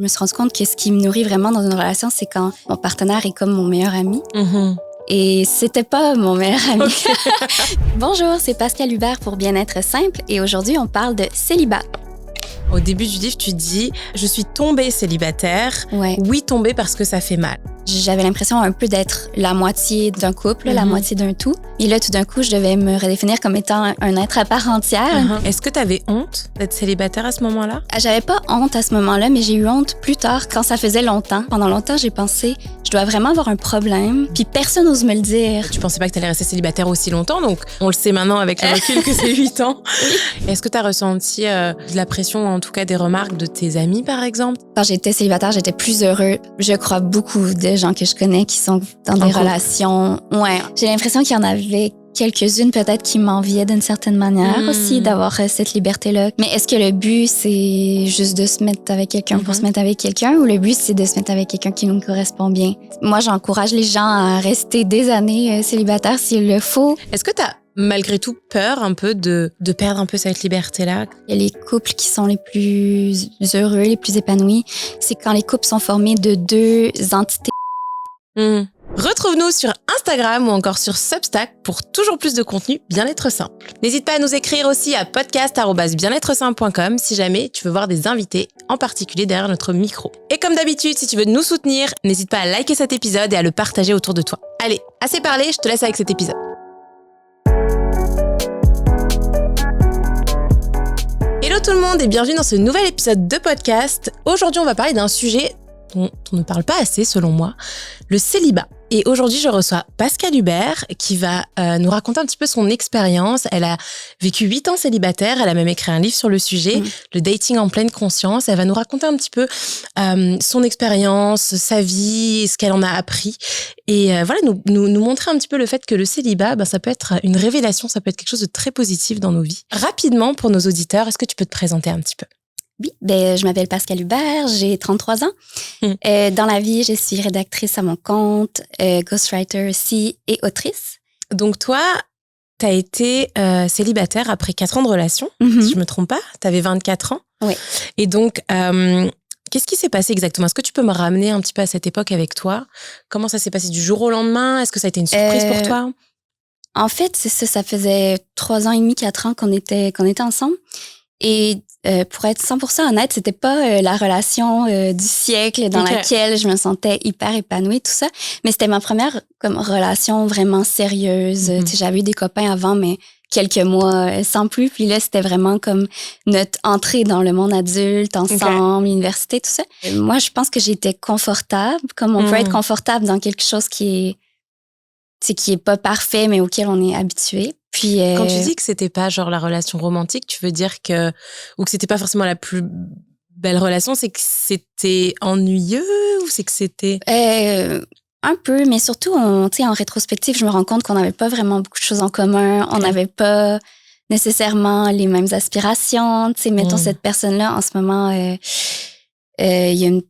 Je me suis rendu compte que ce qui me nourrit vraiment dans une relation, c'est quand mon partenaire est comme mon meilleur ami. Mm-hmm. Et c'était pas mon meilleur ami. Okay. Bonjour, c'est Pascal Hubert pour Bien-être simple et aujourd'hui, on parle de célibat. Au début du livre, tu dis « Je suis tombée célibataire. Ouais. Oui, tombée parce que ça fait mal. » J'avais l'impression un peu d'être la moitié d'un couple, la moitié d'un tout. Et là, tout d'un coup, je devais me redéfinir comme étant un être à part entière. Est-ce que tu avais honte d'être célibataire à ce moment-là? J'avais pas honte à ce moment-là, mais j'ai eu honte plus tard quand ça faisait longtemps. Pendant longtemps, j'ai pensé, je dois vraiment avoir un problème, puis personne n'ose me le dire. Tu pensais pas que tu allais rester célibataire aussi longtemps, donc on le sait maintenant avec le recul que c'est 8 ans. Oui. Est-ce que tu as ressenti de la pression, ou en tout cas des remarques de tes amis, par exemple? Quand j'étais célibataire, j'étais plus heureux. Je crois beaucoup de gens que je connais qui sont dans des relations. Ouais. J'ai l'impression qu'il y en avait quelques-unes peut-être qui m'enviaient d'une certaine manière aussi d'avoir cette liberté-là. Mais est-ce que le but, c'est juste de se mettre avec quelqu'un pour se mettre avec quelqu'un ou le but, c'est de se mettre avec quelqu'un qui nous correspond bien? Moi, j'encourage les gens à rester des années célibataires s'il le faut. Est-ce que tu as malgré tout peur un peu de perdre un peu cette liberté-là? Il y a les couples qui sont les plus heureux, les plus épanouis. C'est quand les couples sont formés de deux entités. Retrouve-nous sur Instagram ou encore sur Substack pour toujours plus de contenu bien-être simple. N'hésite pas à nous écrire aussi à podcast@bien-être-simple.com si jamais tu veux voir des invités, en particulier derrière notre micro. Et comme d'habitude, si tu veux nous soutenir, n'hésite pas à liker cet épisode et à le partager autour de toi. Allez, assez parlé, je te laisse avec cet épisode. Hello tout le monde et bienvenue dans ce nouvel épisode de podcast. Aujourd'hui, on va parler d'un sujet dont on ne parle pas assez selon moi, le célibat. Et aujourd'hui, je reçois Pascal Hubert qui va nous raconter un petit peu son expérience. Elle a vécu 8 ans célibataire, elle a même écrit un livre sur le sujet, le dating en pleine conscience. Elle va nous raconter un petit peu son expérience, sa vie, ce qu'elle en a appris. Et voilà, nous montrer un petit peu le fait que le célibat, ça peut être une révélation, ça peut être quelque chose de très positif dans nos vies. Rapidement, pour nos auditeurs, est-ce que tu peux te présenter un petit peu? Oui, je m'appelle Pascal Hubert, j'ai 33 ans. Dans la vie, je suis rédactrice à mon compte, ghostwriter aussi et autrice. Donc toi, tu as été célibataire après 4 ans de relation, si je me trompe pas. Tu avais 24 ans. Oui. Et donc, qu'est-ce qui s'est passé exactement? Est-ce que tu peux me ramener un petit peu à cette époque avec toi? Comment ça s'est passé du jour au lendemain? Est-ce que ça a été une surprise pour toi? En fait, c'est ça faisait 3 ans et demi, 4 ans qu'on était ensemble. Et pour être 100% honnête, c'était pas la relation du siècle dans laquelle je me sentais hyper épanouie, tout ça. Mais c'était ma première comme relation vraiment sérieuse. Tu sais, j'avais eu des copains avant, mais quelques mois sans plus. Puis là, c'était vraiment comme notre entrée dans le monde adulte, ensemble, l'université, tout ça. Et moi, je pense que j'étais confortable, comme on peut être confortable dans quelque chose qui est pas parfait, mais auquel on est habitué. Puis, quand tu dis que c'était pas genre la relation romantique, tu veux dire ou que c'était pas forcément la plus belle relation, c'est que c'était ennuyeux ou c'est que c'était... Un peu, mais surtout, en rétrospective, je me rends compte qu'on n'avait pas vraiment beaucoup de choses en commun. On n'avait pas nécessairement les mêmes aspirations. Tu sais, mettons cette personne-là, en ce moment, il y a une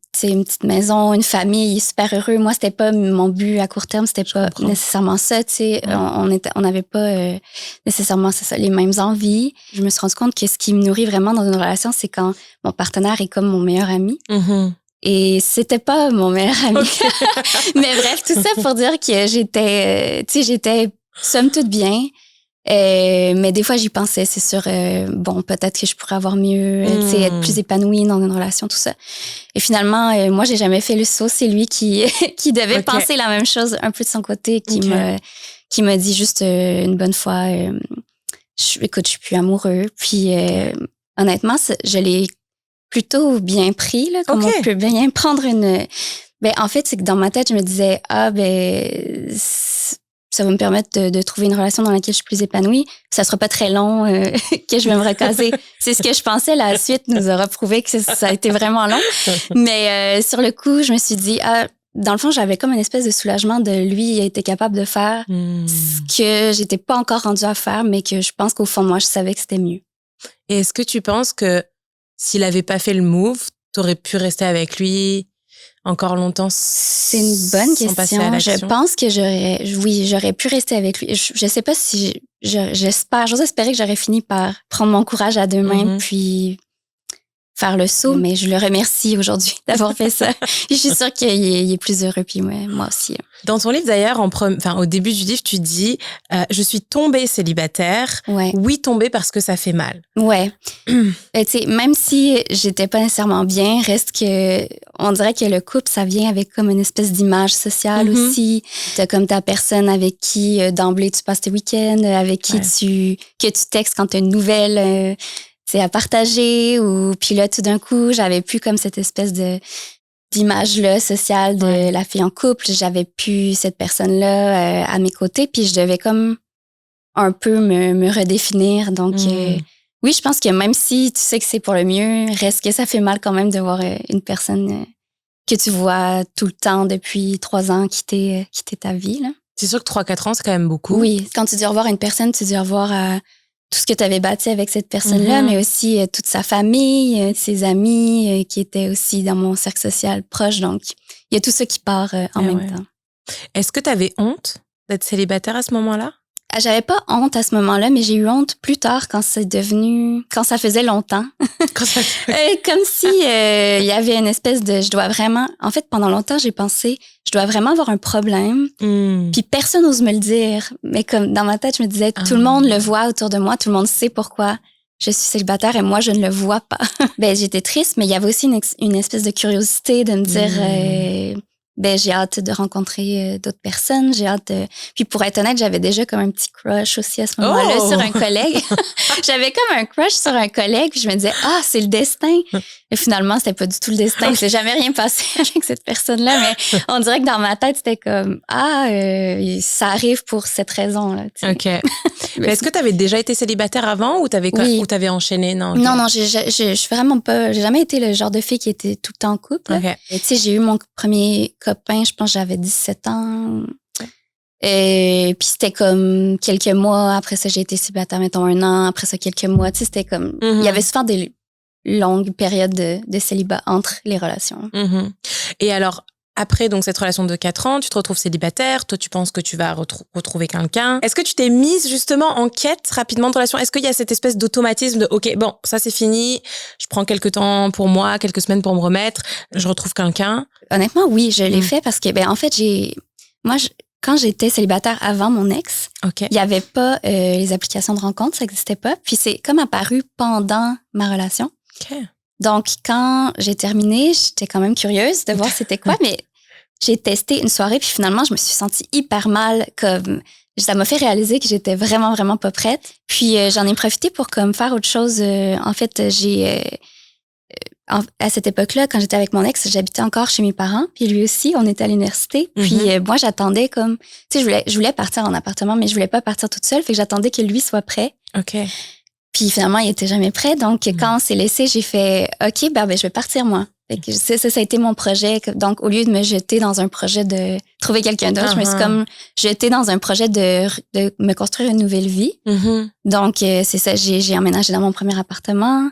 petite maison, une famille, il est super heureux. Moi, c'était pas mon but à court terme, c'était pas nécessairement ça, tu sais. On n'avait pas nécessairement les mêmes envies. Je me suis rendu compte que ce qui me nourrit vraiment dans une relation, c'est quand mon partenaire est comme mon meilleur ami. Et c'était pas mon meilleur ami. Mais bref, tout ça pour dire que j'étais somme toute bien. Mais des fois, j'y pensais, c'est sûr, peut-être que je pourrais avoir mieux, être plus épanouie dans une relation, tout ça. Et finalement, moi, j'ai jamais fait le saut. C'est lui qui devait penser la même chose un peu de son côté, qui m'a dit juste une bonne fois, écoute, je suis plus amoureux. Puis, honnêtement, je l'ai plutôt bien pris, là, comme on peut bien prendre une... en fait, c'est que dans ma tête, je me disais, ça va me permettre de trouver une relation dans laquelle je suis plus épanouie. Ça sera pas très long que je vais me recaser. C'est ce que je pensais. La suite nous aura prouvé que ça a été vraiment long. Mais sur le coup, je me suis dit, dans le fond, j'avais comme une espèce de soulagement de lui, il a été capable de faire ce que j'étais pas encore rendue à faire, mais que je pense qu'au fond, moi, je savais que c'était mieux. Et est-ce que tu penses que s'il avait pas fait le move, t'aurais pu rester avec lui encore longtemps? C'est une bonne question. Je pense que j'aurais pu rester avec lui. Je sais pas si j'ose espérer que j'aurais fini par prendre mon courage à deux mains, puis faire le saut, mais je le remercie aujourd'hui d'avoir fait ça. Je suis sûre qu'il est plus heureux, puis moi aussi. Dans ton livre, d'ailleurs, au début du livre, tu dis « Je suis tombée célibataire. Ouais. Oui, tombée parce que ça fait mal. » Ouais. Tu sais, même si j'étais pas nécessairement bien, reste que on dirait que le couple, ça vient avec comme une espèce d'image sociale aussi. T'as comme ta personne avec qui d'emblée tu passes tes week-ends, avec qui que tu textes quand t'as une nouvelle à partager, ou puis là tout d'un coup j'avais plus comme cette espèce d'image-là sociale de la fille en couple, j'avais plus cette personne-là à mes côtés, puis je devais comme un peu me redéfinir. Donc oui, je pense que même si tu sais que c'est pour le mieux, reste que ça fait mal quand même de voir une personne que tu vois tout le temps depuis 3 ans quitter ta vie, là. C'est sûr que 3-4 ans, c'est quand même beaucoup. Oui, quand tu dis au revoir à une personne, tu dis au revoir à tout ce que tu avais bâti avec cette personne-là, mais aussi toute sa famille, ses amis qui étaient aussi dans mon cercle social proche. Donc, il y a tout ça qui part en même temps. Est-ce que tu avais honte d'être célibataire à ce moment-là? J'avais pas honte à ce moment-là, mais j'ai eu honte plus tard quand ça faisait longtemps. Comme si il y avait une espèce de, en fait, pendant longtemps, j'ai pensé, je dois vraiment avoir un problème. Puis personne n'ose me le dire. Mais comme dans ma tête, je me disais, tout le monde le voit autour de moi, tout le monde sait pourquoi je suis célibataire et moi, je ne le vois pas. J'étais triste, mais il y avait aussi une espèce de curiosité de me dire, j'ai hâte de rencontrer d'autres personnes. J'ai hâte de... Puis pour être honnête, j'avais déjà comme un petit crush aussi à ce moment-là sur un collègue. J'avais comme un crush sur un collègue, puis je me disais, c'est le destin. Et finalement, c'était pas du tout le destin. Il s'est jamais rien passé avec cette personne-là, mais on dirait que dans ma tête, c'était comme, ça arrive pour cette raison-là. Tu sais. OK. Mais est-ce que tu avais déjà été célibataire avant ou t'avais enchaîné? Non, non, je suis vraiment pas... J'ai jamais été le genre de fille qui était tout le temps en couple. Okay. Tu sais, j'ai eu mon premier copain, je pense que j'avais 17 ans. Et puis c'était comme quelques mois. Après ça, j'ai été célibataire, mettons 1 an. Après ça, quelques mois. Tu sais, c'était comme... Il y avait souvent des longues périodes de célibat entre les relations. Et alors... Après donc cette relation de 4 ans, tu te retrouves célibataire, toi tu penses que tu vas retrouver quelqu'un. Est-ce que tu t'es mise justement en quête rapidement de relation? Est-ce qu'il y a cette espèce d'automatisme de OK, bon, ça c'est fini, je prends quelques temps pour moi, quelques semaines pour me remettre, je retrouve quelqu'un? Honnêtement, oui, je l'ai fait parce que en fait, quand j'étais célibataire avant mon ex, il n'y avait pas les applications de rencontre, ça n'existait pas. Puis c'est comme apparu pendant ma relation. OK. Donc, quand j'ai terminé, j'étais quand même curieuse de voir c'était quoi, mais j'ai testé une soirée, puis finalement, je me suis sentie hyper mal. Ça m'a fait réaliser que j'étais vraiment, vraiment pas prête. Puis, j'en ai profité pour comme faire autre chose. En fait, à cette époque-là, quand j'étais avec mon ex, j'habitais encore chez mes parents, puis lui aussi, on était à l'université. Puis, moi, j'attendais comme... Tu sais, je voulais partir en appartement, mais je voulais pas partir toute seule, fait que j'attendais que lui soit prêt. OK. Puis finalement, il était jamais prêt. Donc, quand on s'est laissé, j'ai fait « OK, je vais partir, moi. » Fait que ça a été mon projet. Donc, au lieu de me jeter dans un projet de trouver quelqu'un d'autre, je me suis comme jetée dans un projet de me construire une nouvelle vie. Donc, c'est ça. J'ai emménagé dans mon premier appartement.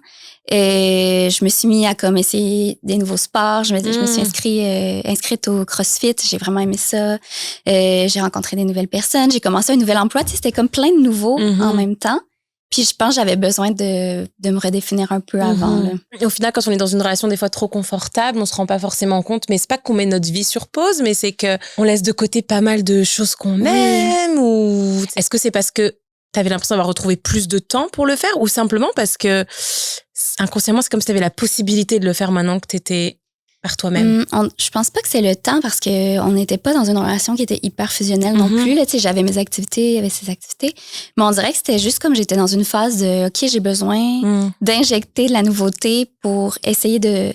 Et je me suis mis à comme essayer des nouveaux sports. Je me suis inscrite au CrossFit. J'ai vraiment aimé ça. J'ai rencontré des nouvelles personnes. J'ai commencé un nouvel emploi. Tu sais, c'était comme plein de nouveaux en même temps. Puis je pense que j'avais besoin de me redéfinir un peu avant. Là. Et au final, quand on est dans une relation des fois trop confortable, on se rend pas forcément compte, mais c'est pas qu'on met notre vie sur pause, mais c'est que on laisse de côté pas mal de choses qu'on aime. Ou est-ce que c'est parce que t'avais l'impression d'avoir retrouvé plus de temps pour le faire, ou simplement parce que inconsciemment, c'est comme si t'avais la possibilité de le faire maintenant que t'étais par toi-même? Je pense pas que c'est le temps parce que on n'était pas dans une relation qui était hyper fusionnelle non plus. Là, tu sais, j'avais mes activités, il y avait ses activités. Mais on dirait que c'était juste comme j'étais dans une phase de OK, j'ai besoin d'injecter de la nouveauté pour essayer de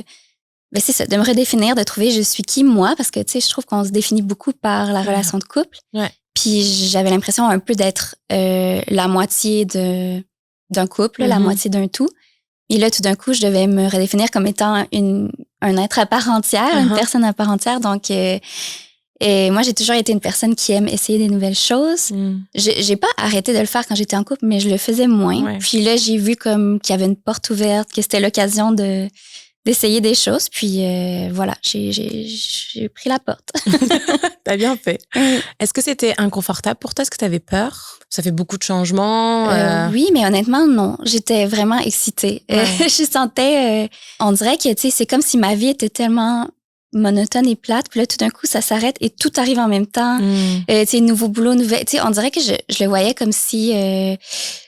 me redéfinir, de trouver je suis qui moi, parce que tu sais, je trouve qu'on se définit beaucoup par la relation de couple. Ouais. Puis j'avais l'impression un peu d'être la moitié d'un couple, la moitié d'un tout. Et là, tout d'un coup, je devais me redéfinir comme étant un être à part entière, une personne à part entière. Donc, et moi, j'ai toujours été une personne qui aime essayer des nouvelles choses. J'ai pas arrêté de le faire quand j'étais en couple, mais je le faisais moins. Ouais. Puis là, j'ai vu comme qu'il y avait une porte ouverte, que c'était l'occasion de d'essayer des choses. Puis voilà, j'ai pris la porte. T'as bien fait. Oui. Est-ce que c'était inconfortable pour toi? Est-ce que t'avais peur? Ça fait beaucoup de changements. Oui, mais honnêtement, non. J'étais vraiment excitée. Ouais. Je sentais... on dirait que, tu sais, c'est comme si ma vie était tellement monotone et plate. Puis là, tout d'un coup, ça s'arrête et tout arrive en même temps. Tu sais, nouveau boulot, nouvelle... Tu sais, on dirait que je le voyais comme si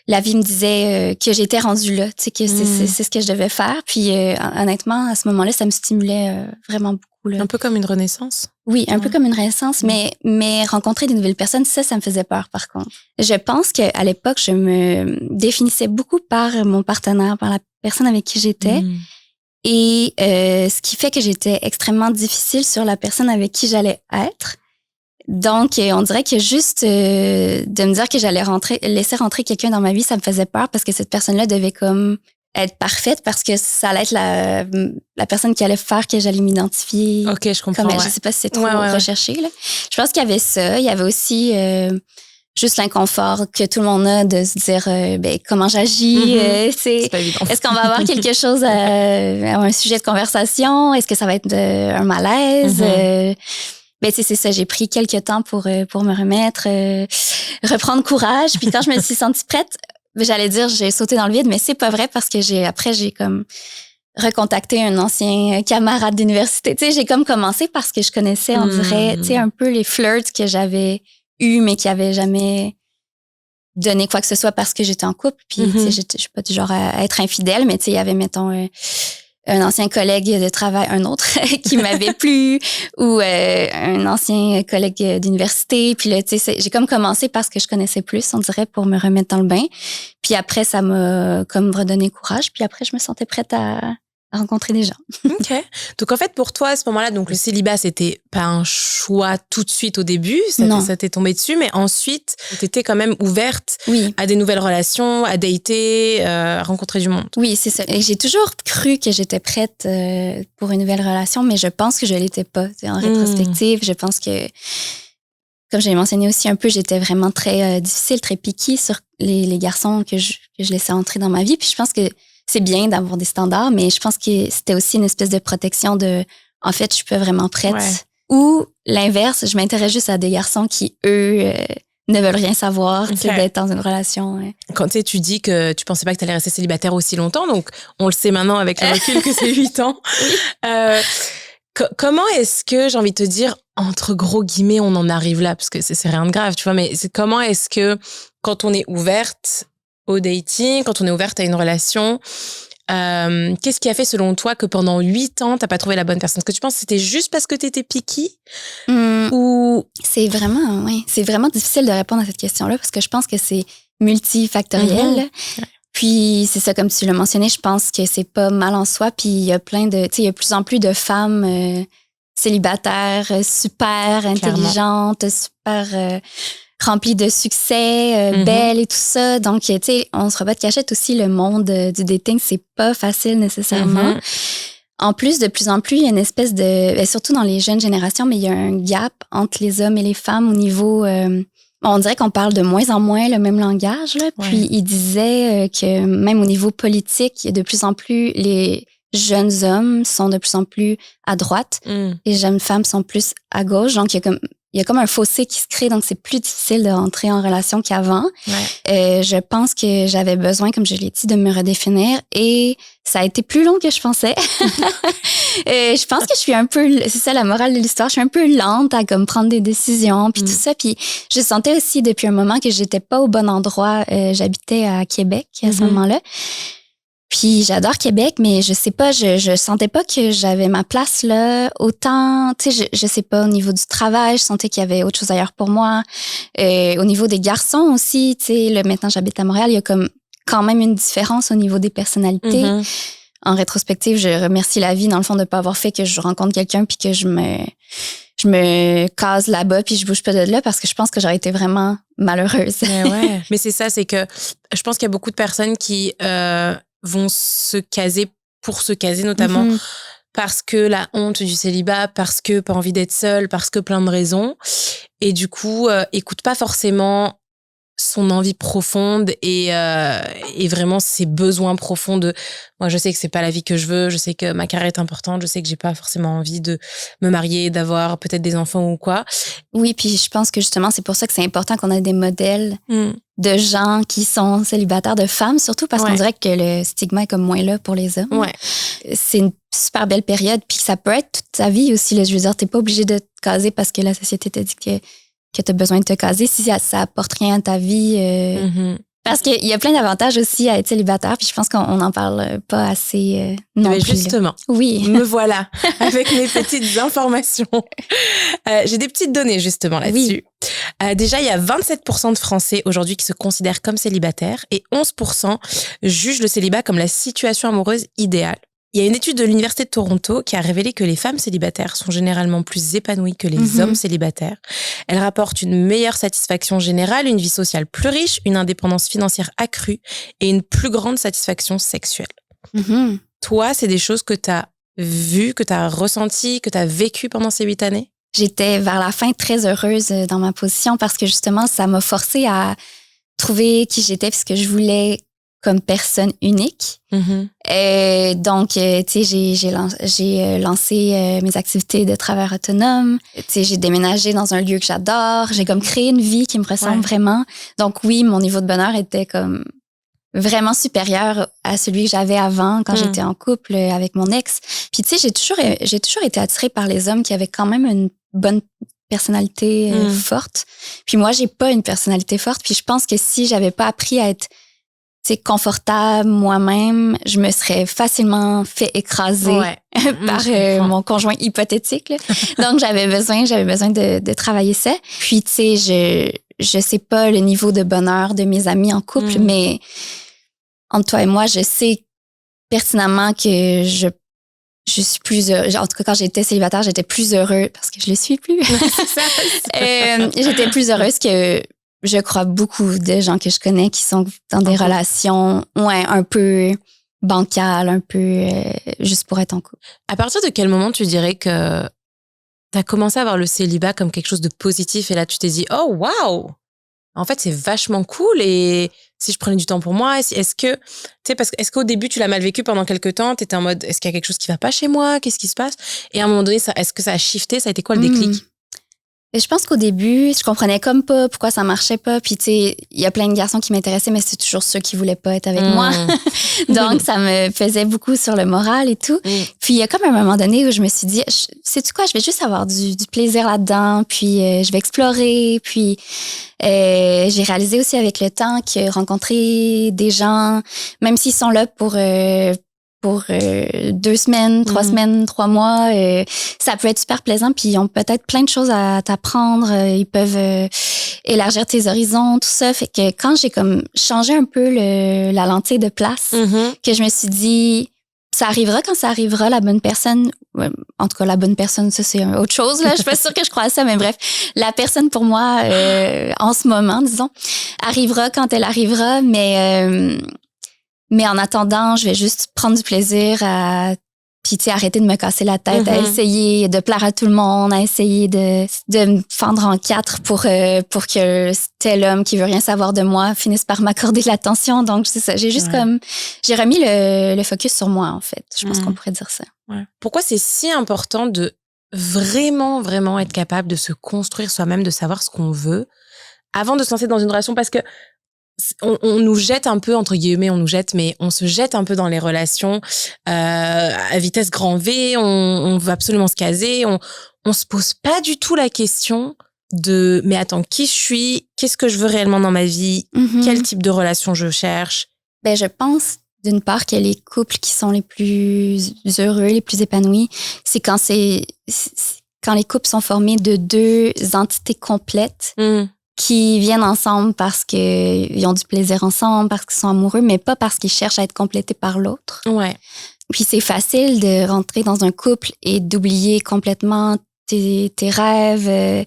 la vie me disait que j'étais rendue là. Tu sais, que c'est ce que je devais faire. Puis honnêtement, à ce moment-là, ça me stimulait vraiment beaucoup. Là. Un peu comme une renaissance. Oui, un peu comme une renaissance, mais rencontrer de nouvelles personnes, ça me faisait peur, par contre. Je pense qu'à l'époque, je me définissais beaucoup par mon partenaire, par la personne avec qui j'étais. Et ce qui fait que j'étais extrêmement difficile sur la personne avec qui j'allais être. Donc, on dirait que juste de me dire que j'allais laisser rentrer quelqu'un dans ma vie, ça me faisait peur parce que cette personne-là devait comme être parfaite parce que ça allait être la personne qui allait faire que j'allais m'identifier. OK, je comprends. Comme elle. Je sais pas si c'est trop recherché. Là. Je pense qu'il y avait ça. Il y avait aussi juste l'inconfort que tout le monde a de se dire comment j'agis. C'est pas évident. Est-ce qu'on va avoir quelque chose un sujet de conversation? Est-ce que ça va être un malaise? C'est ça, j'ai pris quelques temps pour me remettre, reprendre courage. Puis quand je me suis sentie prête, j'allais dire j'ai sauté dans le vide, mais c'est pas vrai parce que j'ai comme recontacté un ancien camarade d'université. Tu sais, j'ai comme commencé parce que je connaissais, on dirait, tu sais, un peu les flirts que j'avais eus, mais qui avaient jamais donné quoi que ce soit parce que j'étais en couple. Puis, tu sais, je suis pas du genre à être infidèle, mais tu sais, il y avait, mettons, un ancien collègue de travail, un autre qui m'avait plu, ou un ancien collègue d'université. Puis là, tu sais, j'ai comme commencé parce que je connaissais plus, on dirait, pour me remettre dans le bain. Puis après, ça m'a comme redonné courage. Puis après, je me sentais prête à rencontrer des gens. OK. Donc, en fait, pour toi, à ce moment-là, donc le célibat, c'était pas un choix tout de suite au début. Ça t'est tombé dessus. Mais ensuite, t'étais quand même ouverte à des nouvelles relations, à dater, à rencontrer du monde. Oui, c'est ça. Et j'ai toujours cru que j'étais prête pour une nouvelle relation, mais je pense que je l'étais pas. En rétrospective, je pense que, comme j'ai mentionné aussi un peu, j'étais vraiment très difficile, très picky sur les garçons que je laissais entrer dans ma vie. Puis je pense que c'est bien d'avoir des standards, mais je pense que c'était aussi une espèce de protection de, en fait, je suis pas vraiment prête. Ouais. Ou l'inverse, je m'intéresse juste à des garçons qui, eux, ne veulent rien savoir que d'être dans une relation. Ouais. Quand tu dis que tu pensais pas que tu allais rester célibataire aussi longtemps, donc on le sait maintenant avec le recul que c'est 8 ans. Comment est-ce que, j'ai envie de te dire, entre gros guillemets, on en arrive là? Parce que c'est rien de grave, tu vois, mais comment est-ce que, quand on est ouverte au dating, quand on est ouverte à une relation, qu'est-ce qui a fait selon toi que pendant 8 ans, t'as pas trouvé la bonne personne? Est-ce que tu penses que c'était juste parce que t'étais picky? Ou... C'est vraiment difficile de répondre à cette question-là parce que je pense que c'est multifactoriel. Puis c'est ça, comme tu l'as mentionné, je pense que c'est pas mal en soi. Puis il y a il y a de plus en plus de femmes célibataires, super intelligentes, super... rempli de succès, belle et tout ça. Donc, tu sais, on se rebat de cachette aussi, le monde du dating, c'est pas facile nécessairement. En plus, de plus en plus, il y a une espèce de... surtout dans les jeunes générations, mais il y a un gap entre les hommes et les femmes au niveau... on dirait qu'on parle de moins en moins le même langage. Là. Puis, il disait que même au niveau politique, il y a de plus en plus... Les jeunes hommes sont de plus en plus à droite. Les jeunes femmes sont plus à gauche. Donc, il y a comme un fossé qui se crée, donc c'est plus difficile de rentrer en relation qu'avant. Je pense que j'avais besoin, comme je l'ai dit, de me redéfinir et ça a été plus long que je pensais. Je pense que je suis un peu, c'est ça la morale de l'histoire, je suis un peu lente à comme prendre des décisions puis tout ça. Puis je sentais aussi depuis un moment que j'étais pas au bon endroit. J'habitais à Québec à ce moment-là. Puis j'adore Québec, mais je sais pas, je sentais pas que j'avais ma place là. Autant, tu sais, je sais pas, au niveau du travail, je sentais qu'il y avait autre chose ailleurs pour moi. Au niveau des garçons aussi, tu sais, maintenant j'habite à Montréal, il y a comme quand même une différence au niveau des personnalités. En rétrospective, je remercie la vie, dans le fond, de pas avoir fait que je rencontre quelqu'un puis que je me case là-bas puis je bouge pas de là parce que je pense que j'aurais été vraiment malheureuse. Mais c'est ça, c'est que je pense qu'il y a beaucoup de personnes qui vont se caser pour se caser, notamment parce que la honte du célibat, parce que pas envie d'être seule, parce que plein de raisons. Et du coup, écoute pas forcément son envie profonde et vraiment ses besoins profonds de moi je sais que c'est pas la vie que je veux, je sais que ma carrière est importante, je sais que j'ai pas forcément envie de me marier, d'avoir peut-être des enfants ou quoi. Oui, puis je pense que justement c'est pour ça que c'est important qu'on ait des modèles de gens qui sont célibataires, de femmes surtout, parce qu'on dirait que le stigma est comme moins là pour les hommes. C'est une super belle période, puis ça peut être toute ta vie aussi, là. Je veux dire, t'es pas obligé de te caser parce que la société t'a dit que tu as besoin de te caser si ça apporte rien à ta vie. Parce qu'il y a plein d'avantages aussi à être célibataire, puis je pense qu'on n'en parle pas assez non plus. Justement, oui. Me voilà avec mes petites informations. J'ai des petites données justement là-dessus. Déjà, il y a 27% de Français aujourd'hui qui se considèrent comme célibataires et 11% jugent le célibat comme la situation amoureuse idéale. Il y a une étude de l'Université de Toronto qui a révélé que les femmes célibataires sont généralement plus épanouies que les hommes célibataires. Elles rapportent une meilleure satisfaction générale, une vie sociale plus riche, une indépendance financière accrue et une plus grande satisfaction sexuelle. Toi, c'est des choses que tu as vues, que tu as ressenties, que tu as vécues pendant ces 8 années? J'étais vers la fin très heureuse dans ma position parce que justement, ça m'a forcée à trouver qui j'étais puis ce que je voulais comme personne unique. Donc, tu sais, j'ai lancé mes activités de travail autonome. Tu sais, j'ai déménagé dans un lieu que j'adore. J'ai comme créé une vie qui me ressemble vraiment. Donc oui, mon niveau de bonheur était comme vraiment supérieur à celui que j'avais avant quand j'étais en couple avec mon ex. Puis tu sais, j'ai toujours été attirée par les hommes qui avaient quand même une bonne personnalité forte. Puis moi, j'ai pas une personnalité forte. Puis je pense que si j'avais pas appris à être confortable moi-même, je me serais facilement fait écraser par mon conjoint hypothétique. Là. Donc, j'avais besoin de travailler ça. Puis, tu sais, je sais pas le niveau de bonheur de mes amis en couple, mais entre toi et moi, je sais pertinemment que je suis plus heureuse. En tout cas, quand j'étais célibataire, j'étais plus heureuse parce que je le suis plus. J'étais plus heureuse que je crois beaucoup de gens que je connais qui sont dans des relations un peu bancales, un peu juste pour être en couple. À partir de quel moment tu dirais que tu as commencé à voir le célibat comme quelque chose de positif et là tu t'es dit « Oh, waouh ! En fait, c'est vachement cool et si je prenais du temps pour moi, est-ce que, tu sais, parce que est-ce qu'au début tu l'as mal vécu pendant quelques temps, t'étais en mode est-ce qu'il y a quelque chose qui va pas chez moi, qu'est-ce qui se passe? Et à un moment donné, est-ce que ça a shifté, ça a été quoi le déclic? Et je pense qu'au début, je comprenais comme pas pourquoi ça marchait pas. Puis, tu sais, il y a plein de garçons qui m'intéressaient, mais c'est toujours ceux qui voulaient pas être avec moi. Donc, ça me pesait beaucoup sur le moral et tout. Puis, il y a comme un moment donné où je me suis dit, sais-tu quoi, je vais juste avoir du plaisir là-dedans. Puis, je vais explorer. Puis, j'ai réalisé aussi avec le temps que rencontrer des gens, même s'ils sont là pour 2 semaines, 3 semaines, 3 mois, ça peut être super plaisant, puis ils ont peut-être plein de choses à t'apprendre, ils peuvent élargir tes horizons, tout ça. Fait que quand j'ai comme changé un peu la lentille de place, que je me suis dit, ça arrivera quand ça arrivera, la bonne personne, en tout cas la bonne personne, ça c'est autre chose, là. Je suis pas sûre que je crois à ça, mais bref, la personne pour moi, en ce moment, disons, arrivera quand elle arrivera, mais en attendant, je vais juste prendre du plaisir à puis tu sais arrêter de me casser la tête, à essayer de plaire à tout le monde, à essayer de me fendre en 4 pour que tel homme qui veut rien savoir de moi finisse par m'accorder l'attention. Donc c'est ça, j'ai juste j'ai remis le focus sur moi en fait. Je pense qu'on pourrait dire ça. Pourquoi c'est si important de vraiment vraiment être capable de se construire soi-même, de savoir ce qu'on veut avant de se lancer dans une relation? Parce que on nous jette un peu, entre guillemets, mais on se jette un peu dans les relations à vitesse grand V, on veut absolument se caser, on se pose pas du tout la question de mais attends, qui je suis, qu'est-ce que je veux réellement dans ma vie, quel type de relation je cherche? Ben je pense d'une part que les couples qui sont les plus heureux, les plus épanouis, c'est quand les couples sont formés de 2 entités complètes. Qui viennent ensemble parce qu'ils ont du plaisir ensemble, parce qu'ils sont amoureux, mais pas parce qu'ils cherchent à être complétés par l'autre. Puis c'est facile de rentrer dans un couple et d'oublier complètement tes rêves,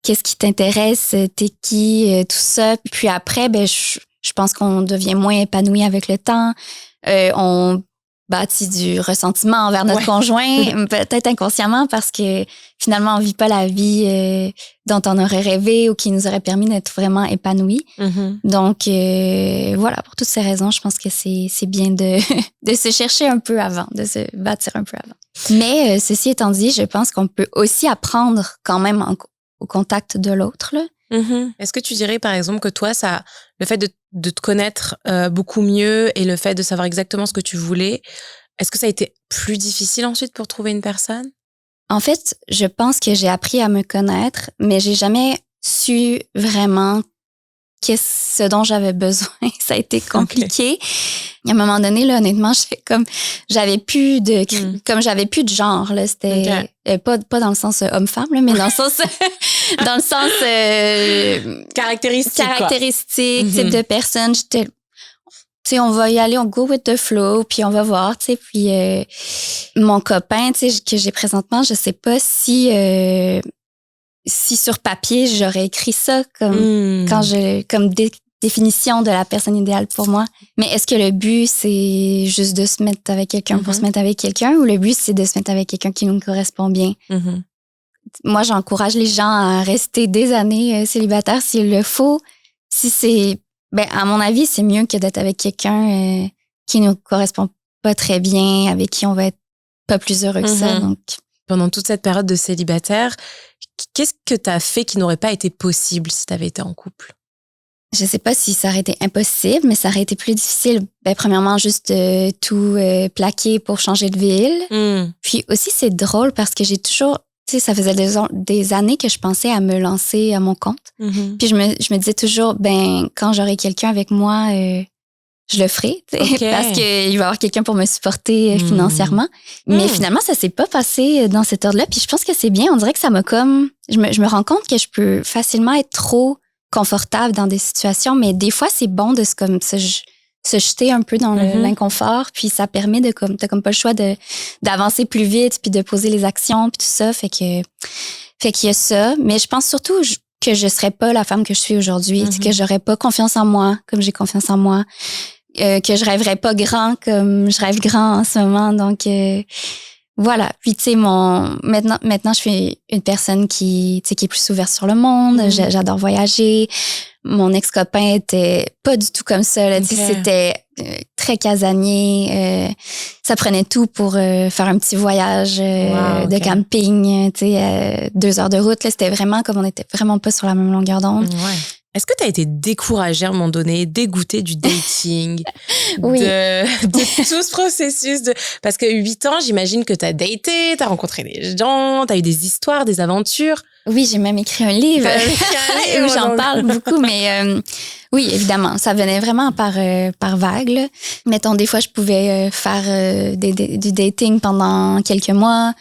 qu'est-ce qui t'intéresse, t'es qui, tout ça. Puis après, ben je pense qu'on devient moins épanoui avec le temps. On bâti du ressentiment envers notre conjoint, peut-être inconsciemment parce que finalement, on vit pas la vie dont on aurait rêvé ou qui nous aurait permis d'être vraiment épanouis. Donc, voilà, pour toutes ces raisons, je pense que c'est bien de se chercher un peu avant, de se bâtir un peu avant. Mais ceci étant dit, je pense qu'on peut aussi apprendre quand même au contact de l'autre, là. Est-ce que tu dirais, par exemple, que toi, le fait de te connaître beaucoup mieux et le fait de savoir exactement ce que tu voulais, est-ce que ça a été plus difficile ensuite pour trouver une personne? En fait, je pense que j'ai appris à me connaître, mais j'ai jamais su vraiment ce dont j'avais besoin. Ça a été compliqué. À un moment donné, là, honnêtement, j'avais plus de genre, là. C'était pas dans le sens homme-femme, là, mais dans le sens caractéristique, type de personne. J'étais, tu sais, on va y aller, on go with the flow, puis on va voir, tu sais. Puis mon copain, tu sais, que j'ai présentement, je sais pas si sur papier j'aurais écrit ça comme définition de la personne idéale pour moi. Mais est-ce que le but c'est juste de se mettre avec quelqu'un pour se mettre avec quelqu'un, ou le but c'est de se mettre avec quelqu'un qui nous correspond bien? Moi, j'encourage les gens à rester des années célibataires s'il le faut. Si c'est, à mon avis, c'est mieux que d'être avec quelqu'un qui nous correspond pas très bien, avec qui on va être pas plus heureux que ça. Donc, pendant toute cette période de célibataire, qu'est-ce que tu as fait qui n'aurait pas été possible si tu avais été en couple? Je sais pas si ça aurait été impossible, mais ça aurait été plus difficile. Premièrement, juste tout plaquer pour changer de ville. Puis aussi, c'est drôle parce que j'ai toujours... Tu sais, ça faisait des années que je pensais à me lancer à mon compte. Puis je me disais toujours, quand j'aurai quelqu'un avec moi, je le ferai. Parce qu'il va y avoir quelqu'un pour me supporter financièrement. Mais finalement, ça s'est pas passé dans cet ordre-là. Puis je pense que c'est bien. On dirait que ça m'a comme... Je me rends compte que je peux facilement être trop confortable dans des situations, mais des fois, c'est bon de se jeter un peu dans l'inconfort, puis ça permet t'as comme pas le choix d'avancer plus vite, puis de poser les actions, puis tout ça, fait qu'il y a ça. Mais je pense surtout que je serais pas la femme que je suis aujourd'hui, que j'aurais pas confiance en moi comme j'ai confiance en moi, que je rêverais pas grand comme je rêve grand en ce moment. Donc voilà. Puis tu sais, maintenant je suis une personne qui est plus ouverte sur le monde. J'adore voyager. Mon ex-copain était pas du tout comme ça, là. Tu sais, c'était très casanier. Ça prenait tout pour faire un petit voyage de camping, tu sais, 2 heures de route. Là, c'était vraiment comme on était vraiment pas sur la même longueur d'onde. Est-ce que tu as été découragée à un moment donné, dégoûtée du dating, oui. de tout ce processus Parce que 8 ans, j'imagine que tu as daté, tu as rencontré des gens, tu as eu des histoires, des aventures. Oui, j'ai même écrit un livre où j'en parle beaucoup, mais oui, évidemment, ça venait vraiment par vague, là. Mettons, des fois, je pouvais faire du dating pendant quelques mois.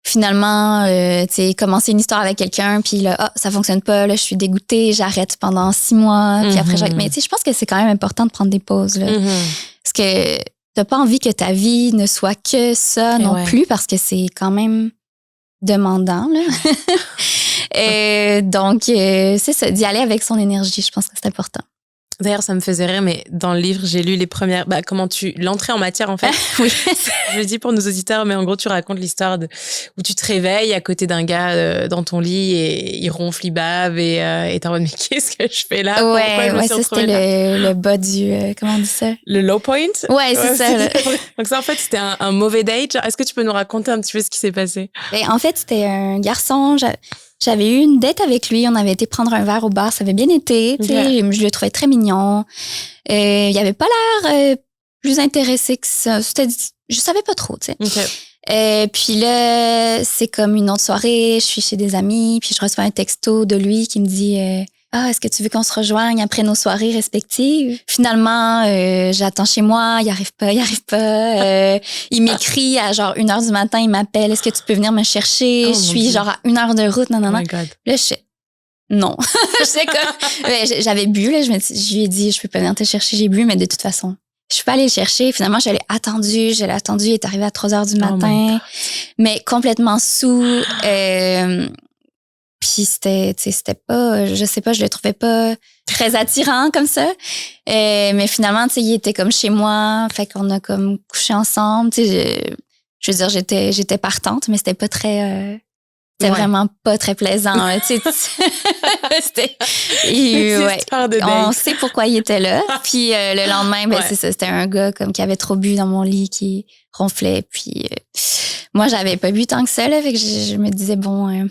Finalement, tu sais, commencer une histoire avec quelqu'un, puis là, ça fonctionne pas, là, je suis dégoûtée, j'arrête pendant 6 mois, puis après, mais tu sais, je pense que c'est quand même important de prendre des pauses, là. Parce que t'as pas envie que ta vie ne soit que ça non plus, parce que c'est quand même demandant, là. Et donc, c'est ça, d'y aller avec son énergie, je pense que c'est important. D'ailleurs, ça me faisait rire, mais dans le livre, j'ai lu les premières... l'entrée en matière, en fait. Oui. Je le dis pour nos auditeurs, mais en gros, tu racontes l'histoire où tu te réveilles à côté d'un gars dans ton lit et il ronfle, il bave et t'es en mode, mais qu'est-ce que je fais là? Ouais, ça, c'était le bas du... comment on dit ça? Le low point? Ouais, c'est ça. Donc ça, en fait, c'était un mauvais date. Est-ce que tu peux nous raconter un petit peu ce qui s'est passé? En fait, c'était un garçon... J'avais eu une date avec lui, on avait été prendre un verre au bar, ça avait bien été, tu sais, je le trouvais très mignon. Il avait pas l'air plus intéressé que ça. Je savais pas trop, tu sais. Puis là, c'est comme une autre soirée, je suis chez des amis, puis je reçois un texto de lui qui me dit est-ce que tu veux qu'on se rejoigne après nos soirées respectives? Finalement, j'attends chez moi, il arrive pas. Il m'écrit à genre 1h du matin, il m'appelle, est-ce que tu peux venir me chercher? Je suis genre à 1 heure de route, non. Là, je sais, non. J'avais bu, là, je lui ai dit, je peux pas venir te chercher, j'ai bu, mais de toute façon, je suis pas allée le chercher. Finalement, je l'ai attendu, il est arrivé à 3 heures du matin, mais complètement sous. Puis Puis c'était pas, je sais pas, je le trouvais pas très attirant comme ça. Mais finalement, tu sais, il était comme chez moi, fait qu'on a comme couché ensemble. Tu sais, je veux dire, j'étais partante, mais c'était pas très... c'était vraiment pas très plaisant. Là, tu sais, c'était... on sait pourquoi il était là. Puis le lendemain, ben, c'est ça, c'était un gars comme qui avait trop bu dans mon lit, qui ronflait. Puis moi, j'avais pas bu tant que ça, là, fait que je me disais, bon...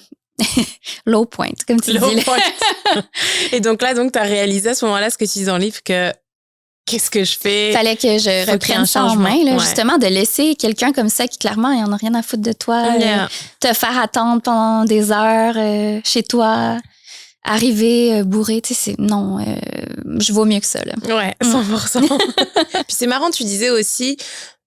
low point, comme tu dis. Et donc là, t'as réalisé à ce moment-là ce que tu dis dans le livre que qu'est-ce que je fais? Fallait que je reprenne ça en main, là, justement, de laisser quelqu'un comme ça qui, clairement, il en a rien à foutre de toi, te faire attendre pendant des heures chez toi, arriver bourré, tu sais, non, je vaux mieux que ça, là. Ouais, 100%. Puis c'est marrant, tu disais aussi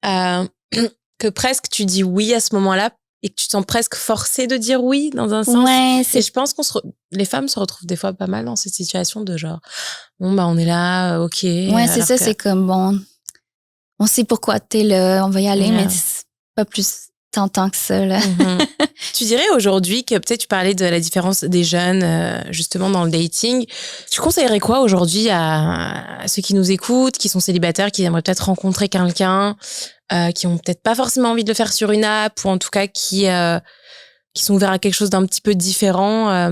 que presque tu dis oui à ce moment-là et que tu te sens presque forcée de dire oui, dans un sens. Ouais, et je pense les femmes se retrouvent des fois pas mal dans cette situation de genre, bon, bah, on est là, ok. Ouais, c'est ça, c'est comme, bon, on sait pourquoi t'es là, on va y aller, mais c'est pas plus tentant que ça, là. Tu dirais aujourd'hui que peut-être tu parlais de la différence des jeunes, justement, dans le dating. Tu conseillerais quoi aujourd'hui à ceux qui nous écoutent, qui sont célibataires, qui aimeraient peut-être rencontrer quelqu'un, qui ont peut-être pas forcément envie de le faire sur une app, ou en tout cas qui sont ouverts à quelque chose d'un petit peu différent?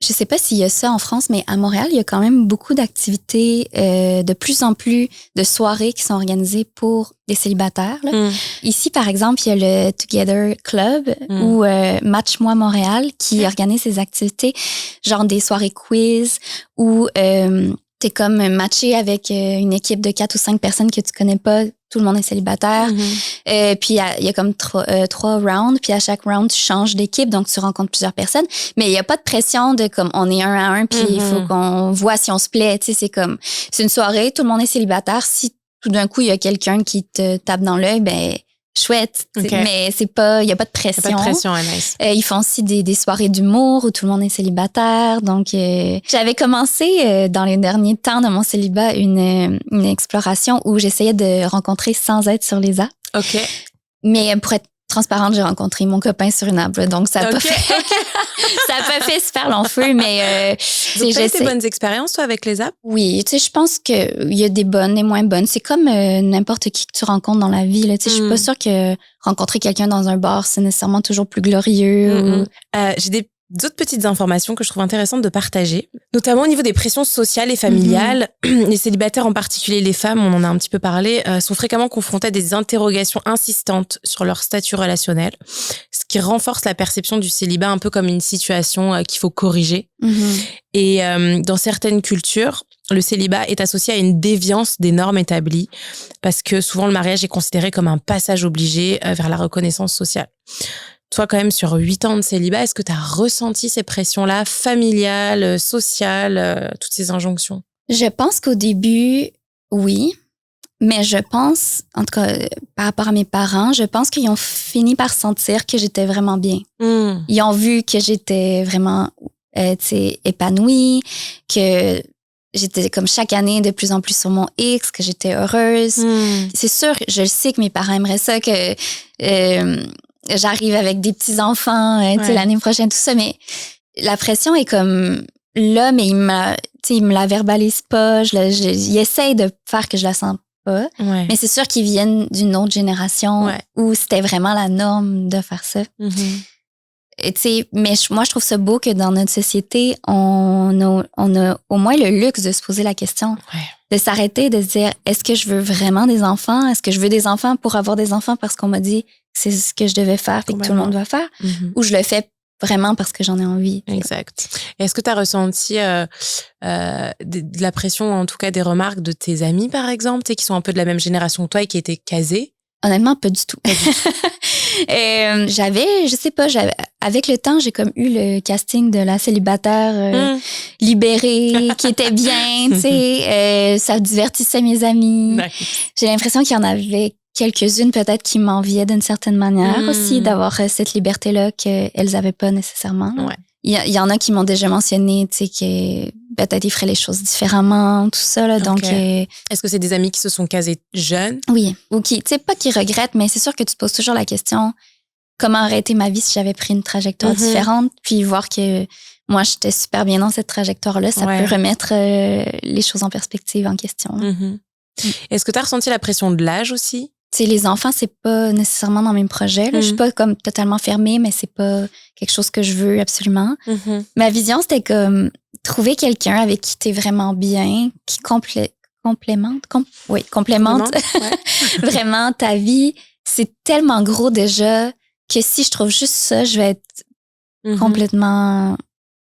Je sais pas s'il y a ça en France, mais à Montréal, il y a quand même beaucoup d'activités, de plus en plus de soirées qui sont organisées pour les célibataires. Là. Ici, par exemple, il y a le Together Club ou Match-moi Montréal qui organise ces activités, genre des soirées quiz où t'es comme matché avec une équipe de 4 ou 5 personnes que tu connais pas. Tout le monde est célibataire. Puis il y a comme 3 rounds. Puis à chaque round, tu changes d'équipe. Donc, tu rencontres plusieurs personnes. Mais il n'y a pas de pression de comme on est 1 à 1. Puis il faut qu'on voit si on se plaît. Tu sais, c'est une soirée. Tout le monde est célibataire. Si tout d'un coup, il y a quelqu'un qui te tape dans l'œil, ben chouette. Mais c'est pas, il n'y a pas de pression. Pas de pression, nice. Ils font aussi des soirées d'humour où tout le monde est célibataire. Donc, j'avais commencé dans les derniers temps de mon célibat une exploration où j'essayais de rencontrer sans être sur les apps. OK. Mais pour être transparente, j'ai rencontré mon copain sur une app. Donc, ça n'a pas fait... ça a pas fait super long feu, mais... donc, t'as eu des bonnes expériences, toi, avec les apps? Oui, tu sais, je pense qu'il y a des bonnes et moins bonnes. C'est comme n'importe qui que tu rencontres dans la vie. Là. Tu sais, je suis pas sûre que rencontrer quelqu'un dans un bar, c'est nécessairement toujours plus glorieux. J'ai d'autres petites informations que je trouve intéressantes de partager, notamment au niveau des pressions sociales et familiales. Les célibataires, en particulier les femmes, on en a un petit peu parlé, sont fréquemment confrontés à des interrogations insistantes sur leur statut relationnel, ce qui renforce la perception du célibat un peu comme une situation qu'il faut corriger. Et dans certaines cultures, le célibat est associé à une déviance des normes établies parce que souvent le mariage est considéré comme un passage obligé vers la reconnaissance sociale. Toi, quand même, sur 8 ans de célibat, est-ce que tu as ressenti ces pressions-là, familiales, sociales, toutes ces injonctions? Je pense qu'au début, oui. Mais je pense, en tout cas, par rapport à mes parents, je pense qu'ils ont fini par sentir que j'étais vraiment bien. Ils ont vu que j'étais vraiment épanouie, que j'étais comme chaque année de plus en plus sur mon X, que j'étais heureuse. C'est sûr, je sais que mes parents aimeraient ça, que... j'arrive avec des petits-enfants l'année prochaine, tout ça, mais la pression est comme là, mais il me la verbalise pas. Il essaye de faire que je la sens pas. Mais c'est sûr qu'ils viennent d'une autre génération où c'était vraiment la norme de faire ça. Mais moi, je trouve ça beau que dans notre société, on a au moins le luxe de se poser la question. De s'arrêter, de se dire, est-ce que je veux vraiment des enfants? Est-ce que je veux des enfants pour avoir des enfants parce qu'on m'a dit que c'est ce que je devais faire et que tout le monde doit faire? Ou je le fais vraiment parce que j'en ai envie? Exact. Et est-ce que tu as ressenti de la pression, en tout cas des remarques de tes amis, par exemple, qui sont un peu de la même génération que toi et qui étaient casés? Honnêtement, pas du tout. Je sais pas, avec le temps, j'ai comme eu le casting de la célibataire libérée, qui était bien, tu sais, ça divertissait mes amis. J'ai l'impression qu'il y en avait quelques-unes peut-être qui m'enviaient d'une certaine manière aussi, d'avoir cette liberté-là qu'elles avaient pas nécessairement. Il y en a qui m'ont déjà mentionné, tu sais, que peut-être ils feraient les choses différemment, tout ça, là. Donc, est-ce que c'est des amis qui se sont casés jeunes? Oui. Ou qui, tu sais, pas qui regrettent, mais c'est sûr que tu te poses toujours la question, comment aurait été ma vie si j'avais pris une trajectoire différente, puis voir que moi, j'étais super bien dans cette trajectoire-là, ça peut remettre les choses en perspective, en question. Est-ce que tu as ressenti la pression de l'âge aussi? T'sais, les enfants, c'est pas nécessairement dans mes projets. Là. Je suis pas comme totalement fermée, mais c'est pas quelque chose que je veux absolument. Ma vision, c'était comme trouver quelqu'un avec qui t'es vraiment bien, qui complémente vraiment ta vie. C'est tellement gros déjà que si je trouve juste ça, je vais être complètement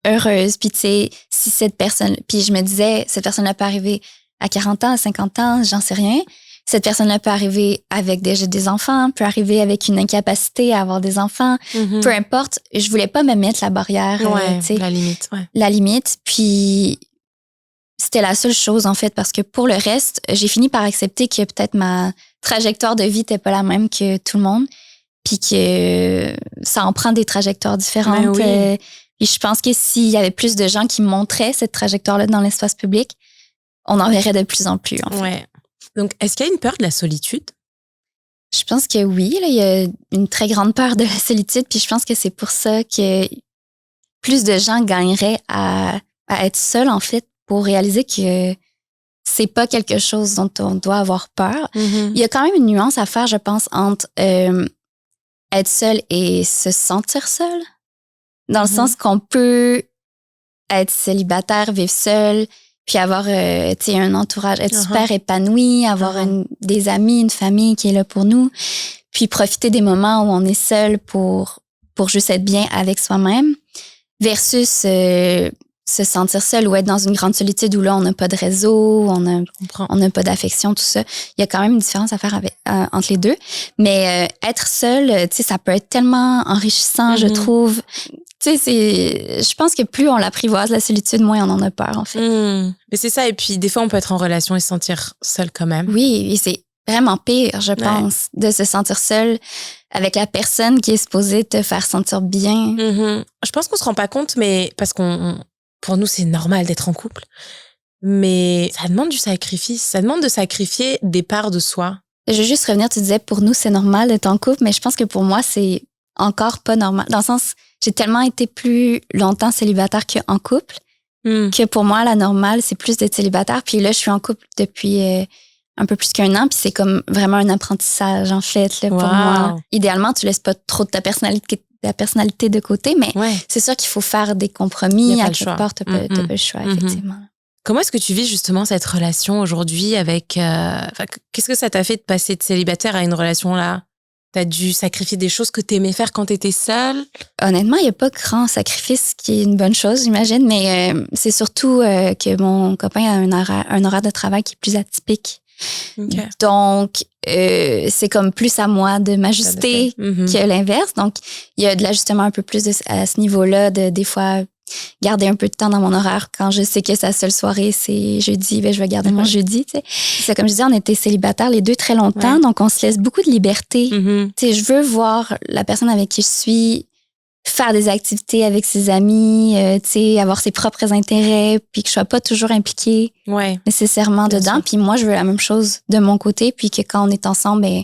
heureuse. Puis tu sais, si cette personne... Puis je me disais, cette personne-là peut arriver à 40 ans, à 50 ans, j'en sais rien. Cette personne-là peut arriver avec déjà des enfants, peut arriver avec une incapacité à avoir des enfants. Peu importe, je voulais pas me mettre la barrière. La limite. La limite. Puis c'était la seule chose, en fait, parce que pour le reste, j'ai fini par accepter que peut-être ma trajectoire de vie n'était pas la même que tout le monde. Puis que ça en prend des trajectoires différentes. Et je pense que s'il y avait plus de gens qui montraient cette trajectoire-là dans l'espace public, on en verrait de plus en plus, en fait. Ouais. Donc, est-ce qu'il y a une peur de la solitude? Je pense que oui. Là, il y a une très grande peur de la solitude. Puis je pense que c'est pour ça que plus de gens gagneraient à être seuls, en fait, pour réaliser que c'est pas quelque chose dont on doit avoir peur. Il y a quand même une nuance à faire, je pense, entre être seul et se sentir seul. Dans le sens qu'on peut être célibataire, vivre seul, puis avoir un entourage, être super épanoui, avoir des amis, une famille qui est là pour nous, puis profiter des moments où on est seul pour juste être bien avec soi-même, versus se sentir seul ou être dans une grande solitude où là, on n'a pas de réseau, on n'a pas d'affection, tout ça. Il y a quand même une différence à faire entre les deux. Mais être seul, ça peut être tellement enrichissant, je trouve. Tu sais, je pense que plus on l'apprivoise, la solitude, moins on en a peur, en fait. Mais c'est ça. Et puis, des fois, on peut être en relation et se sentir seul quand même. Oui, et c'est vraiment pire, je pense, de se sentir seul avec la personne qui est supposée te faire sentir bien. Je pense qu'on se rend pas compte, mais parce pour nous, c'est normal d'être en couple. Mais ça demande du sacrifice. Ça demande de sacrifier des parts de soi. Je veux juste revenir, tu disais, pour nous, c'est normal d'être en couple, mais je pense que pour moi, c'est encore pas normal. Dans le sens, j'ai tellement été plus longtemps célibataire qu'en couple, que pour moi, la normale, c'est plus d'être célibataire. Puis là, je suis en couple depuis un peu plus qu'un an, puis c'est comme vraiment un apprentissage, en fait, là, pour moi. Idéalement, tu laisses pas trop de ta personnalité de côté, mais c'est sûr qu'il faut faire des compromis. À quelque part, t'as pas le choix, effectivement. Comment est-ce que tu vis justement cette relation aujourd'hui avec... qu'est-ce que ça t'a fait de passer de célibataire à une relation là? T'as dû sacrifier des choses que t'aimais faire quand t'étais seule? Honnêtement, il n'y a pas grand sacrifice, qui est une bonne chose, j'imagine, mais c'est surtout que mon copain a un horaire de travail qui est plus atypique. Donc, c'est comme plus à moi de m'ajuster que l'inverse. Donc, il y a de l'ajustement un peu plus à ce niveau-là, des fois garder un peu de temps dans mon horaire. Quand je sais que sa seule soirée, c'est jeudi, ben je vais garder mon jeudi. Tu sais. C'est comme je disais, on était célibataires les deux très longtemps, donc on se laisse beaucoup de liberté. Tu sais, je veux voir la personne avec qui je suis faire des activités avec ses amis, tu sais, avoir ses propres intérêts, puis que je sois pas toujours impliquée nécessairement dedans. Puis moi, je veux la même chose de mon côté, puis que quand on est ensemble, ben,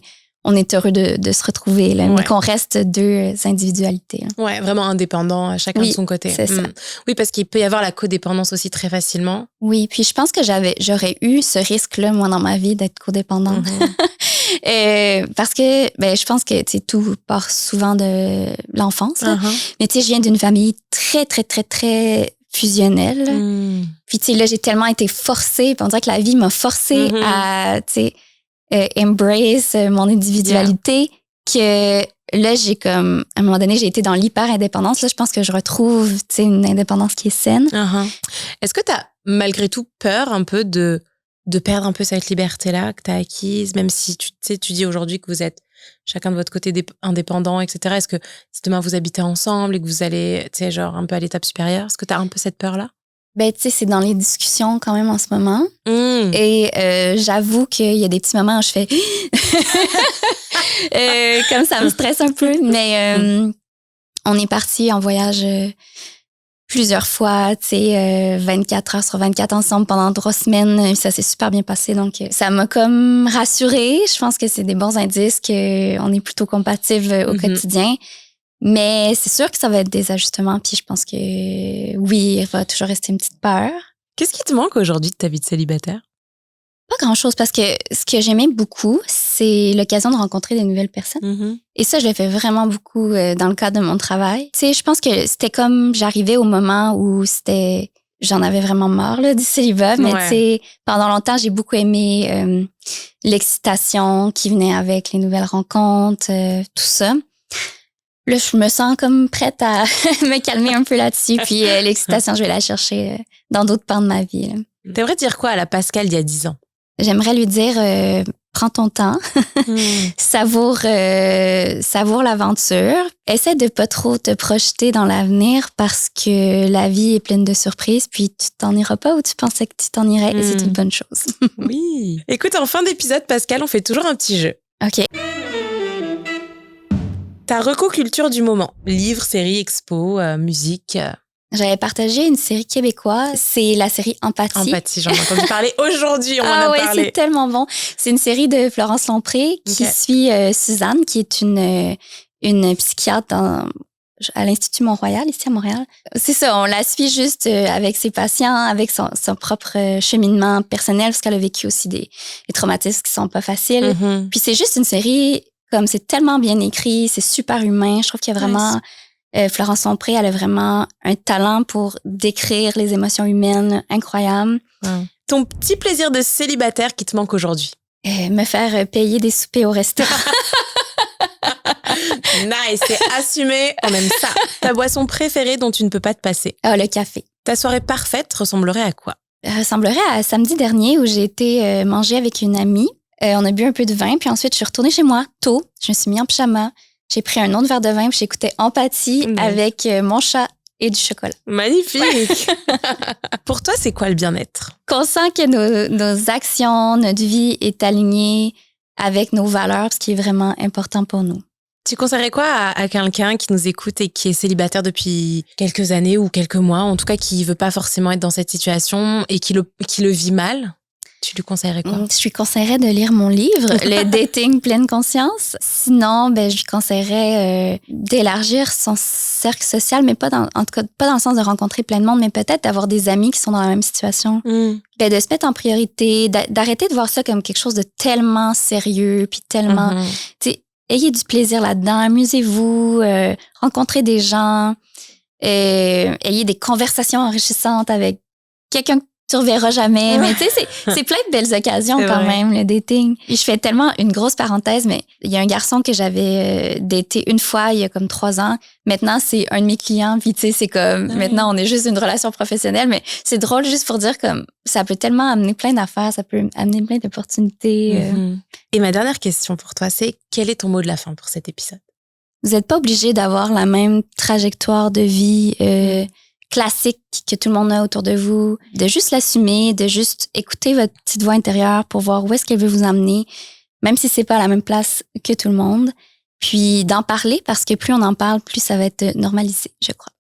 on est heureux de se retrouver, là, mais qu'on reste deux individualités. Là. Ouais, vraiment indépendants, chacun de son côté. C'est ça. Oui, parce qu'il peut y avoir la codépendance aussi très facilement. Oui, puis je pense que j'aurais eu ce risque-là, moi, dans ma vie, d'être codépendante. Parce que je pense que tout part souvent de l'enfance. Mais tu sais, je viens d'une famille très, très, très, très fusionnelle. Puis tu sais, là, j'ai tellement été forcée, puis on dirait que la vie m'a forcée à, tu sais, embrace mon individualité, que là, j'ai comme, à un moment donné, j'ai été dans l'hyper-indépendance. Là, je pense que je retrouve, tu sais, une indépendance qui est saine. Est-ce que t'as, malgré tout, peur un peu de perdre un peu cette liberté-là que t'as acquise, même si tu dis aujourd'hui que vous êtes chacun de votre côté indépendant, etc. Est-ce que si demain vous habitez ensemble et que vous allez, tu sais, genre un peu à l'étape supérieure, est-ce que t'as un peu cette peur-là? Ben, tu sais, c'est dans les discussions quand même en ce moment. Et j'avoue qu'il y a des petits moments où je fais... comme ça me stresse un peu. Mais on est parti en voyage plusieurs fois, tu sais, 24 heures sur 24 ensemble pendant 3 semaines. Ça s'est super bien passé. Donc, ça m'a comme rassurée. Je pense que c'est des bons indices qu'on est plutôt compatibles au quotidien. Mais c'est sûr que ça va être des ajustements. Puis je pense que oui, il va toujours rester une petite peur. Qu'est-ce qui te manque aujourd'hui de ta vie de célibataire? Pas grand-chose parce que ce que j'aimais beaucoup, c'est l'occasion de rencontrer des nouvelles personnes. Mm-hmm. Et ça, je le fais vraiment beaucoup dans le cadre de mon travail. Tu sais, je pense que c'était comme j'arrivais au moment où j'en avais vraiment marre là, du célibat. Mais tu sais, pendant longtemps, j'ai beaucoup aimé l'excitation qui venait avec les nouvelles rencontres, tout ça. Là, je me sens comme prête à me calmer un peu là-dessus. Puis l'excitation, je vais la chercher dans d'autres pans de ma vie. Là. T'aimerais dire quoi à la Pascal d'il y a 10 ans? J'aimerais lui dire, prends ton temps, savoure l'aventure. Essaie de pas trop te projeter dans l'avenir parce que la vie est pleine de surprises, puis tu t'en iras pas où tu pensais que tu t'en irais et c'est une bonne chose. Oui. Écoute, en fin d'épisode, Pascal, on fait toujours un petit jeu. OK. Ta reco-culture du moment. Livres, séries, expos, musique. J'avais partagé une série québécoise, c'est la série Empathie. Empathie, j'en ai entendu parler aujourd'hui, on m'en a parlé. C'est tellement bon. C'est une série de Florence Lompré qui suit Suzanne, qui est une psychiatre à l'Institut Mont-Royal, ici à Montréal. C'est ça, on la suit juste avec ses patients, avec son propre cheminement personnel, parce qu'elle a vécu aussi des traumatismes qui sont pas faciles. Mm-hmm. Puis c'est juste une série, comme c'est tellement bien écrit, c'est super humain. Je trouve qu'il y a vraiment... Florence Lompré, elle a vraiment un talent pour décrire les émotions humaines incroyable. Ton petit plaisir de célibataire qui te manque aujourd'hui? Me faire payer des soupers au restaurant. Nice, c'est assumé, on aime ça. Ta boisson préférée dont tu ne peux pas te passer? Le café. Ta soirée parfaite ressemblerait à quoi? Ressemblerait à samedi dernier où j'ai été manger avec une amie. On a bu un peu de vin, puis ensuite je suis retournée chez moi tôt. Je me suis mis en pyjama. J'ai pris un autre verre de vin puis j'écoutais Empathie avec mon chat et du chocolat. Magnifique! Pour toi, c'est quoi le bien-être? Qu'on sent que nos actions, notre vie est alignée avec nos valeurs, ce qui est vraiment important pour nous. Tu conseillerais quoi à quelqu'un qui nous écoute et qui est célibataire depuis quelques années ou quelques mois, en tout cas qui veut pas forcément être dans cette situation et qui le vit mal? Tu lui conseillerais quoi? Je lui conseillerais de lire mon livre, Le Dating Pleine Conscience. Sinon, je lui conseillerais d'élargir son cercle social, mais en tout cas, pas dans le sens de rencontrer plein de monde, mais peut-être d'avoir des amis qui sont dans la même situation. De se mettre en priorité, d'arrêter de voir ça comme quelque chose de tellement sérieux, puis tellement... Ayez du plaisir là-dedans, amusez-vous, rencontrez des gens, ayez des conversations enrichissantes avec quelqu'un que tu reverras jamais. Mais tu sais, c'est plein de belles occasions quand même, le dating. Et je fais tellement une grosse parenthèse, mais il y a un garçon que j'avais daté une fois il y a comme 3 ans. Maintenant, c'est un de mes clients. Puis tu sais, c'est comme, maintenant, on est juste une relation professionnelle. Mais c'est drôle juste pour dire comme ça peut tellement amener plein d'affaires, ça peut amener plein d'opportunités. Et ma dernière question pour toi, c'est quel est ton mot de la fin pour cet épisode? Vous n'êtes pas obligé d'avoir la même trajectoire de vie classique que tout le monde a autour de vous, de juste l'assumer, de juste écouter votre petite voix intérieure pour voir où est-ce qu'elle veut vous emmener, même si c'est pas à la même place que tout le monde. Puis d'en parler, parce que plus on en parle, plus ça va être normalisé, je crois.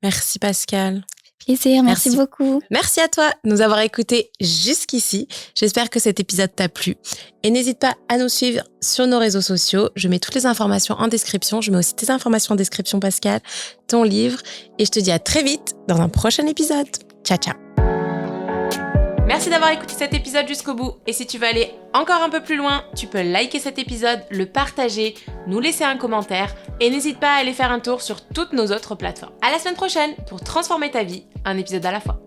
Merci Pascal. Plaisir, merci beaucoup. Merci à toi de nous avoir écoutés jusqu'ici. J'espère que cet épisode t'a plu. Et n'hésite pas à nous suivre sur nos réseaux sociaux. Je mets toutes les informations en description. Je mets aussi tes informations en description, Pascal, ton livre. Et je te dis à très vite dans un prochain épisode. Ciao, ciao. Merci d'avoir écouté cet épisode jusqu'au bout. Et si tu veux aller encore un peu plus loin, tu peux liker cet épisode, le partager, nous laisser un commentaire et n'hésite pas à aller faire un tour sur toutes nos autres plateformes. À la semaine prochaine pour transformer ta vie, un épisode à la fois.